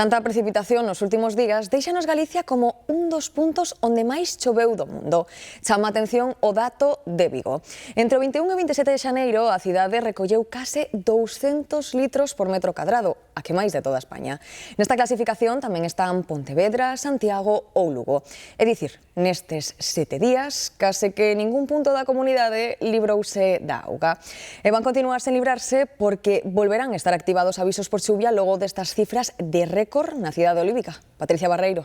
Tanta precipitación nos últimos días deixanos Galicia como un dos puntos onde máis choveu do mundo. Chama a atención o dato de Vigo. Entre o 21 e o 27 de xaneiro, a cidade recolleu case 200 litros por metro cadrado, a que máis de toda España. Nesta clasificación tamén están Pontevedra, Santiago ou Lugo. É dicir, nestes 7 días, case que ningún punto da comunidade librouse da auga. E van continuar sen librarse porque volverán a estar activados avisos por chuvia logo destas cifras de récord na cidade olívica. Patricia Barreiro.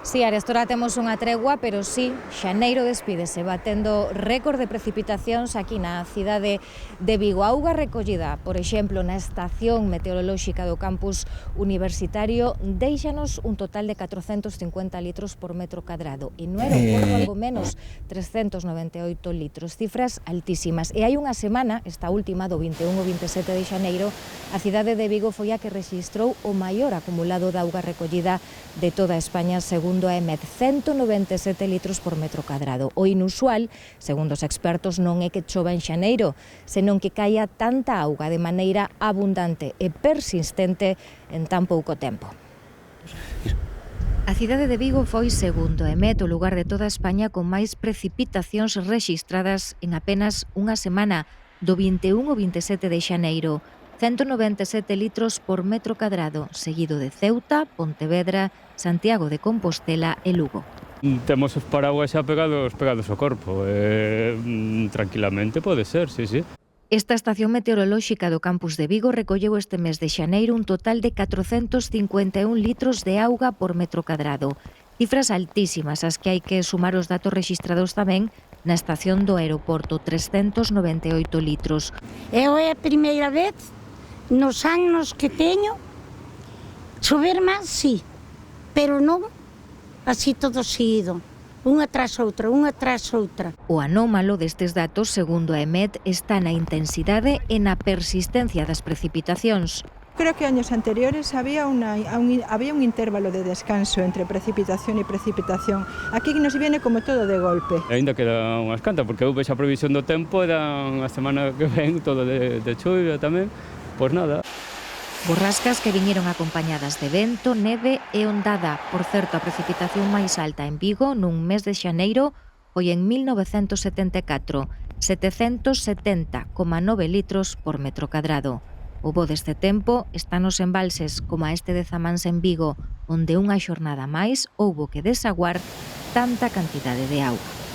Si, arestora temos unha tregua, pero sí, xaneiro despídese, batendo récord de precipitacións aquí na cidade de Vigo. A auga recollida, por exemplo, na estación meteorolóxica do campus universitario, déixanos un total de 450 litros por metro cadrado. E no aeroporto, algo menos, 398 litros. Cifras altísimas. E hai unha semana, esta última, do 21 ao 27 de xaneiro, a cidade de Vigo foi a que rexistrou o maior acumulado de auga recollida de toda España, segundo a EMET, 197 litros por metro cadrado. O inusual, segundo os expertos, non é que chova en xaneiro, senón que caia tanta auga de maneira abundante e persistente en tan pouco tempo. A cidade de Vigo foi, segundo a EMET, o lugar de toda España con máis precipitacións rexistradas en apenas unha semana, do 21 ao 27 de xaneiro. 197 litros por metro cadrado, seguido de Ceuta, Pontevedra, Santiago de Compostela e Lugo. Temos os paraguas xa pegados ao corpo. Tranquilamente pode ser, sí. Esta estación meteorolóxica do campus de Vigo recolleu este mes de xaneiro un total de 451 litros de auga por metro cadrado. Cifras altísimas, as que hai que sumar os datos rexistrados tamén na estación do aeroporto, 398 litros. É a primeira vez nos anos que teño chover máis, sí, pero non así todo seguido, unha tras outra. O anómalo destes datos, segundo a EMET, está na intensidade e na persistencia das precipitacións. Creo que años anteriores había un intervalo de descanso entre precipitación e precipitación. Aquí nos viene como todo de golpe. Ainda queda unhas cantas, porque houve esa previsión do tempo, era a semana que ven todo de chuvia tamén. Pois nada. Borrascas que viñeron acompañadas de vento, neve e ondada. Por certo, a precipitación máis alta en Vigo nun mes de xaneiro foi en 1974, 770,9 litros por metro cadrado. O bo deste tempo está nos embalses como a este de Zamáns en Vigo, onde unha xornada máis houbo que desaguar tanta cantidade de auga.